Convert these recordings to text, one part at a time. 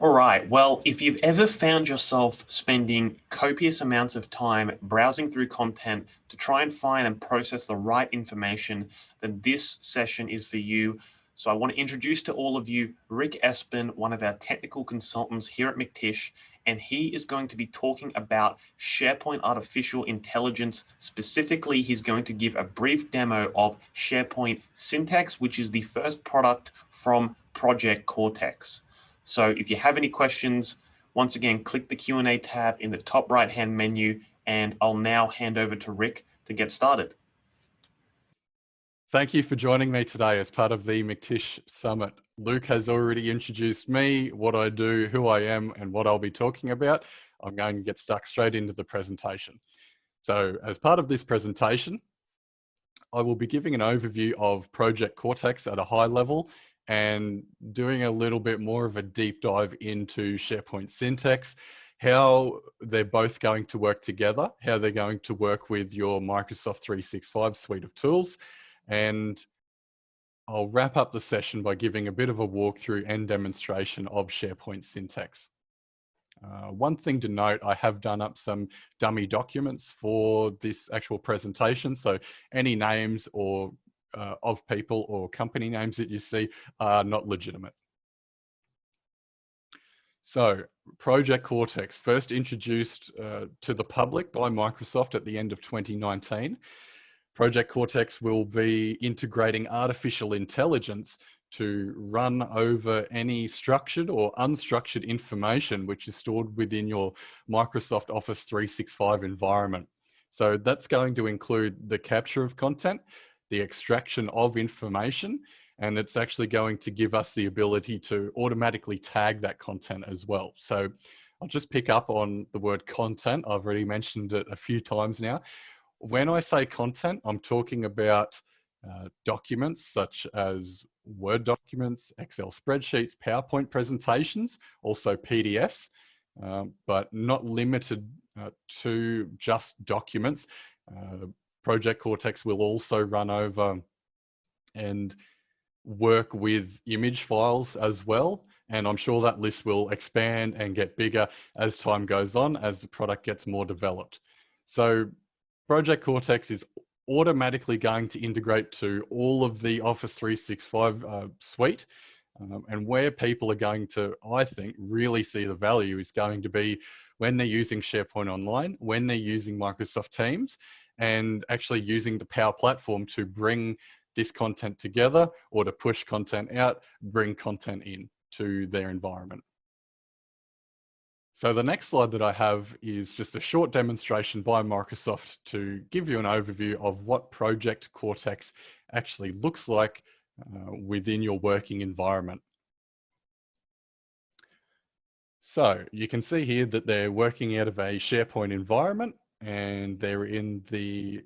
All right. Well, if you've ever found yourself spending copious amounts of time browsing through content to try and find and process the right information, then this session is for you. So I want to introduce to all of you Rick Espin, one of our technical consultants here at Miktysh, and he is going to be talking about SharePoint artificial intelligence. Specifically, he's going to give a brief demo of SharePoint Syntex, which is the first product from Project Cortex. So if you have any questions, once again, click the Q&A tab in the top right-hand menu, and I'll now hand over to Rick to get started. Thank you for joining me today as part of the Miktysh Summit. Luke has already introduced me, what I do, who I am, and what I'll be talking about. I'm going to get stuck straight into the presentation. So as part of this presentation, I will be giving an overview of Project Cortex at a high level and doing a little bit more of a deep dive into SharePoint Syntex, how they're both going to work together, how they're going to work with your Microsoft 365 suite of tools. And I'll wrap up the session by giving a bit of a walkthrough and demonstration of SharePoint Syntex. One thing to note, I have done up some dummy documents for this actual presentation. So any names or of people or company names that you see are not legitimate. So Project Cortex, first introduced to the public by Microsoft at the end of 2019. Project Cortex will be integrating artificial intelligence to run over any structured or unstructured information which is stored within your Microsoft Office 365 environment. So that's going to include the capture of content, the extraction of information, and it's actually going to give us the ability to automatically tag that content as well. So I'll just pick up on the word content. I've already mentioned it a few times now. When I say content, I'm talking about documents such as Word documents, Excel spreadsheets, PowerPoint presentations, also PDFs, but not limited to just documents. Project Cortex will also run over and work with image files as well. And I'm sure that list will expand and get bigger as time goes on, as the product gets more developed. So Project Cortex is automatically going to integrate to all of the Office 365 suite. And where people are going to, I think, really see the value is going to be when they're using SharePoint Online, when they're using Microsoft Teams, and actually using the Power Platform to bring this content together or to push content out, bring content in to their environment. So the next slide that I have is just a short demonstration by Microsoft to give you an overview of what Project Cortex actually looks like within your working environment. So you can see here that they're working out of a SharePoint environment and they're in the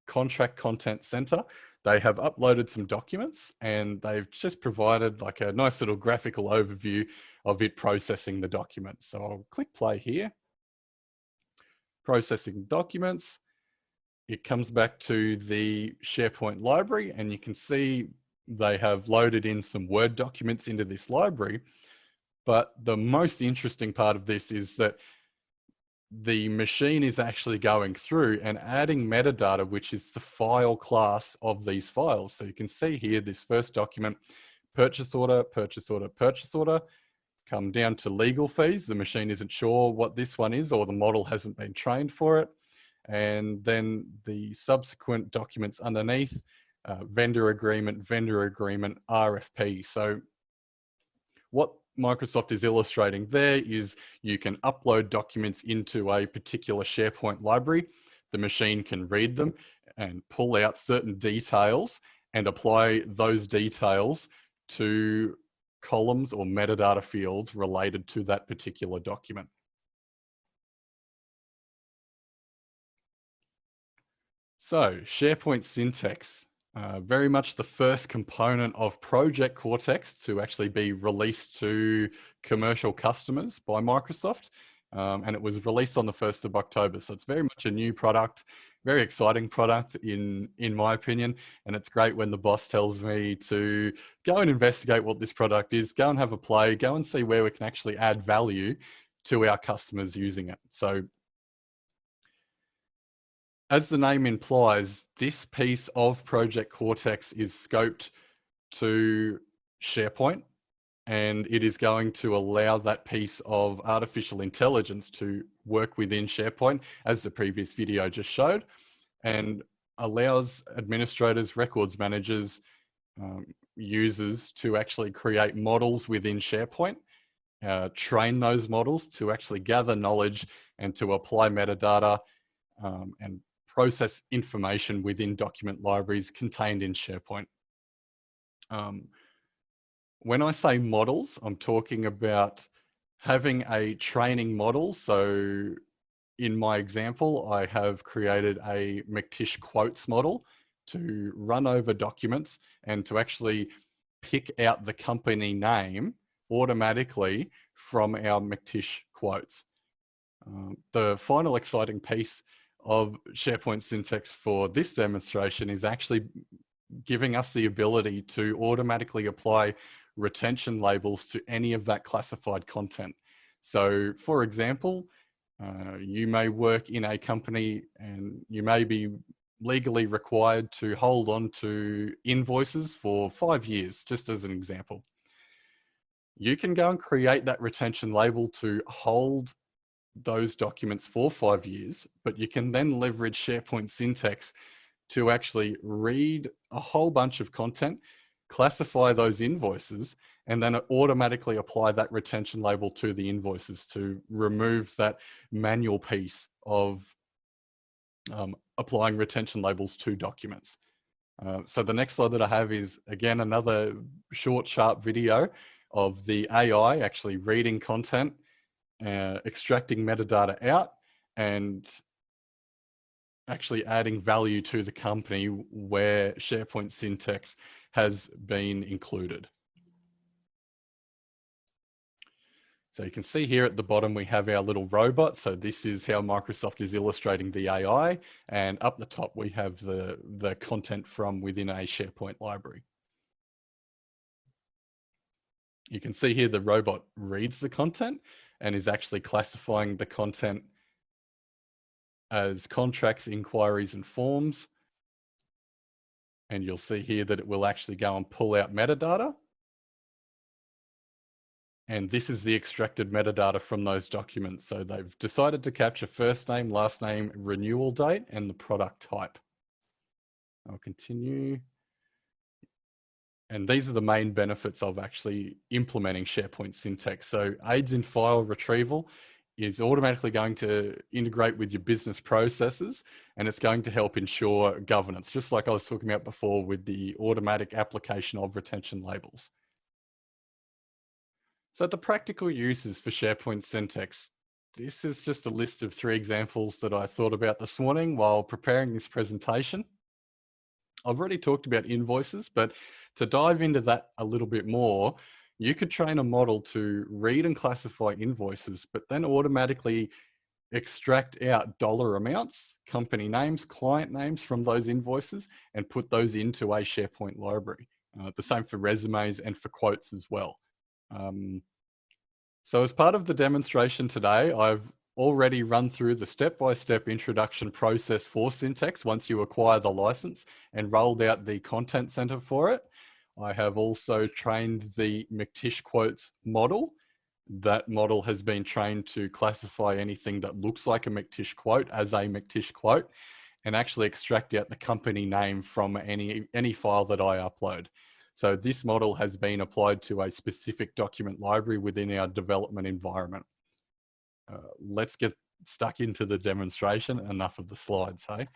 Contract Content Center. They have uploaded some documents and they've just provided like a nice little graphical overview of it processing the documents. So I'll click play here. Processing documents. It comes back to the SharePoint library and you can see they have loaded in some Word documents into this library. But the most interesting part of this is that the machine is actually going through and adding metadata, which is the file class of these files. So you can see here, this first document, purchase order, purchase order, purchase order, come down to legal fees. The machine isn't sure what this one is, or the model hasn't been trained for it. And then the subsequent documents underneath, vendor agreement, RFP. So what Microsoft is illustrating there is you can upload documents into a particular SharePoint library. The machine can read them and pull out certain details and apply those details to columns or metadata fields related to that particular document. So SharePoint Syntex. Very much the first component of Project Cortex to actually be released to commercial customers by Microsoft. And it was released on the 1st of October. So it's very much a new product. very exciting product in my opinion. And it's great when the boss tells me to go and investigate what this product is, go and have a play, go and see where we can actually add value to our customers using it. So as the name implies, this piece of Project Cortex is scoped to SharePoint, and it is going to allow that piece of artificial intelligence to work within SharePoint, as the previous video just showed, and allows administrators, records managers, users to actually create models within SharePoint, train those models to actually gather knowledge and to apply metadata and process information within document libraries contained in SharePoint. When I say models, I'm talking about having a training model. So in my example, I have created a Miktysh quotes model to run over documents and to actually pick out the company name automatically from our Miktysh quotes. The final exciting piece of SharePoint Syntex for this demonstration is actually giving us the ability to automatically apply retention labels to any of that classified content. So for example, you may work in a company and you may be legally required to hold on to invoices for 5 years, just as an example. You can go and create that retention label to hold those documents for 5 years, but you can then leverage SharePoint Syntex to actually read a whole bunch of content, classify those invoices, and then automatically apply that retention label to the invoices to remove that manual piece of applying retention labels to documents. So the next slide that I have is, again, another short, sharp video of the AI actually reading content, extracting metadata out, and actually adding value to the company where SharePoint Syntex has been included. So you can see here at the bottom, we have our little robot. So this is how Microsoft is illustrating the AI. And up the top, we have the content from within a SharePoint library. You can see here the robot reads the content and is actually classifying the content as contracts, inquiries, and forms. And you'll see here that it will actually go and pull out metadata. And this is the extracted metadata from those documents. So they've decided to capture first name, last name, renewal date, and the product type. I'll continue. And these are the main benefits of actually implementing SharePoint Syntex. So aids in file retrieval is automatically going to integrate with your business processes, and it's going to help ensure governance, just like I was talking about before with the automatic application of retention labels. So the practical uses for SharePoint Syntex, this is just a list of 3 examples that I thought about this morning while preparing this presentation. I've already talked about invoices, but to dive into that a little bit more, you could train a model to read and classify invoices, but then automatically extract out dollar amounts, company names, client names from those invoices, and put those into a SharePoint library. The same for resumes and for quotes as well. So as part of the demonstration today, I've already run through the step-by-step introduction process for Syntex once you acquire the license and rolled out the content center for it. I have also trained the Miktysh quotes model. That model has been trained to classify anything that looks like a Miktysh quote as a Miktysh quote and actually extract out the company name from any file that I upload. So this model has been applied to a specific document library within our development environment. Let's get stuck into the demonstration. Enough of the slides, hey?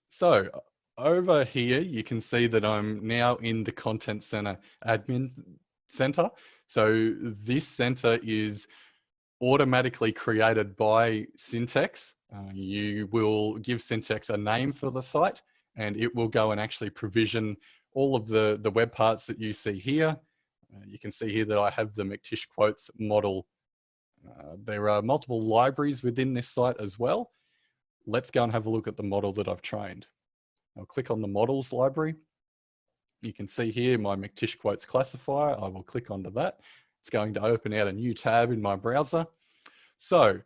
So over here, you can see that I'm now in the Content Center admin center. So this center is automatically created by Syntex. You will give Syntex a name for the site, and it will go and actually provision all of the web parts that you see here. You can see here that I have the Miktysh quotes model. There are multiple libraries within this site as well. let's go and have a look at the model that I've trained. I'll click on the models library. You can see here my Miktysh quotes classifier. I will click onto that. It's going to open out a new tab in my browser. So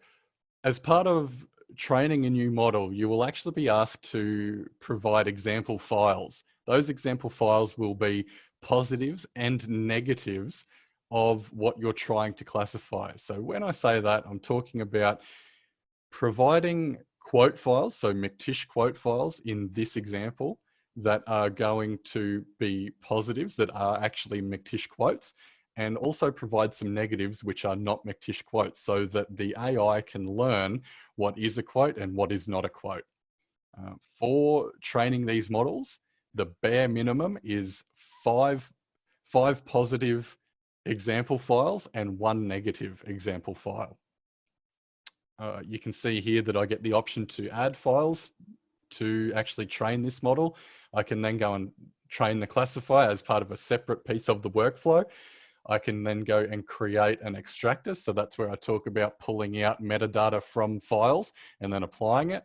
as part of training a new model, you will actually be asked to provide example files. Those example files will be positives and negatives of what you're trying to classify. So when I say that, I'm talking about providing quote files, so Miktysh quote files in this example, that are going to be positives that are actually Miktysh quotes, and also provide some negatives which are not Miktysh quotes, so that the AI can learn what is a quote and what is not a quote. For training these models, the bare minimum is five positive example files and 1 negative example file. You can see here that I get the option to add files to actually train this model. I can then go and train the classifier as part of a separate piece of the workflow. I can then go and create an extractor. So that's where I talk about pulling out metadata from files and then applying it.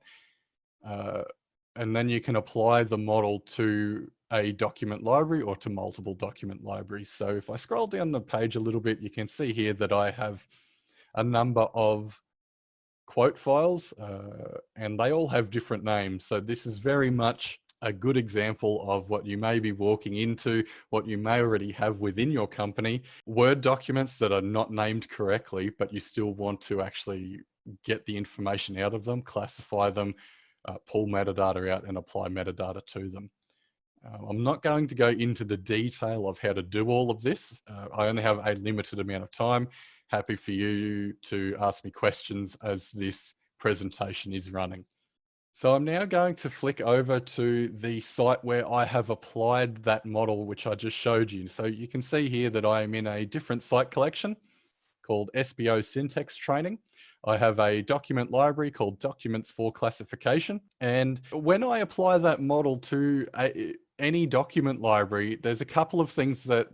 And then you can apply the model to a document library or to multiple document libraries. So if I scroll down the page a little bit, you can see here that I have a number of quote files, and they all have different names. So this is very much a good example of what you may be walking into, what you may already have within your company, Word documents that are not named correctly, but you still want to actually get the information out of them, classify them, pull metadata out and apply metadata to them. I'm not going to go into the detail of how to do all of this. I only have a limited amount of time. Happy for you to ask me questions as this presentation is running. So I'm now going to flick over to the site where I have applied that model, which I just showed you. So you can see here that I am in a different site collection called SBO Syntax Training. I have a document library called Documents for Classification. And when I apply that model to any document library, there's a couple of things that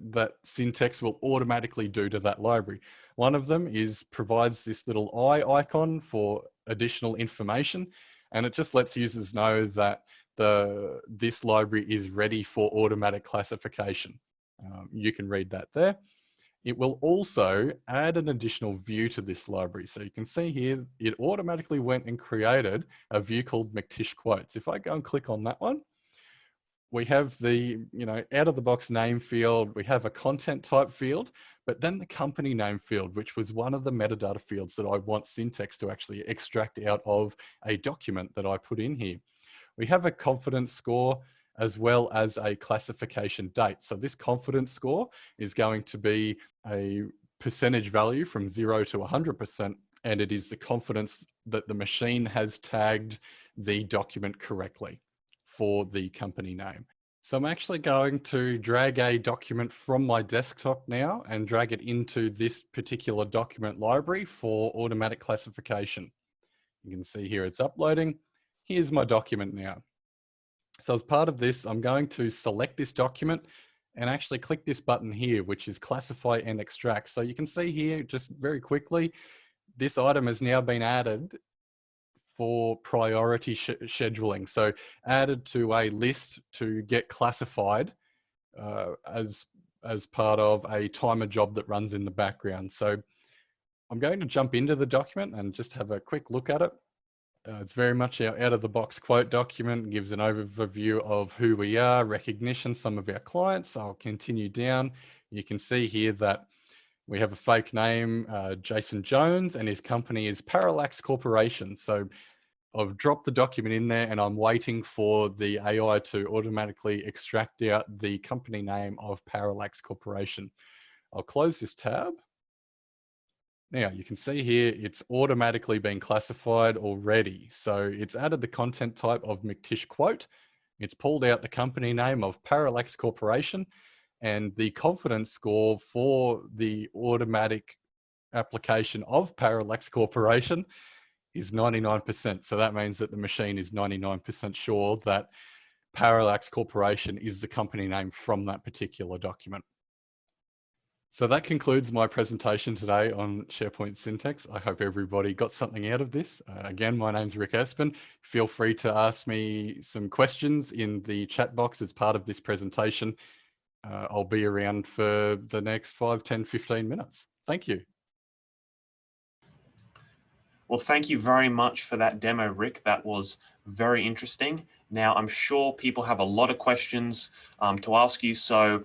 Syntex will automatically do to that library. One of them is provides this little eye icon for additional information, and it just lets users know that this library is ready for automatic classification. You can read that there. It will also add an additional view to this library. So you can see here, it automatically went and created a view called Miktysh quotes. If I go and click on that one, we have the, out of the box name field, we have a content type field, but then the company name field, which was one of the metadata fields that I want Syntex to actually extract out of a document that I put in here. We have a confidence score as well as a classification date. So this confidence score is going to be a percentage value from 0 to 100%, and it is the confidence that the machine has tagged the document correctly for the company name. So I'm actually going to drag a document from my desktop now and drag it into this particular document library for automatic classification. You can see here it's uploading. Here's my document now. So as part of this, I'm going to select this document and actually click this button here, which is classify and extract. So you can see here, just very quickly, this item has now been added for priority scheduling. So added to a list to get classified as part of a timer job that runs in the background. So I'm going to jump into the document and just have a quick look at it. It's very much our out-of-the-box quote document, gives an overview of who we are, recognition, some of our clients. I'll continue down. You can see here that we have a fake name, Jason Jones, and his company is Parallax Corporation. So I've dropped the document in there and I'm waiting for the AI to automatically extract out the company name of Parallax Corporation. I'll close this tab. Now you can see here, it's automatically been classified already. So it's added the content type of Miktysh quote. It's pulled out the company name of Parallax Corporation, and the confidence score for the automatic application of Parallax Corporation is 99%. So that means that the machine is 99% sure that Parallax Corporation is the company name from that particular document. So that concludes my presentation today on SharePoint Syntex. I hope everybody got something out of this. Again, my name's Rick Espin. Feel free to ask me some questions in the chat box as part of this presentation. I'll be around for the next 5, 10, 15 minutes. Thank you. Well, thank you very much for that demo, Rick. That was very interesting. Now, I'm sure people have a lot of questions to ask you, so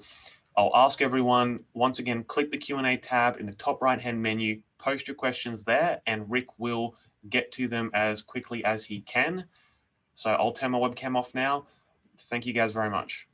I'll ask everyone, once again, click the Q&A tab in the top right-hand menu, post your questions there, and Rick will get to them as quickly as he can. So I'll turn my webcam off now. Thank you guys very much.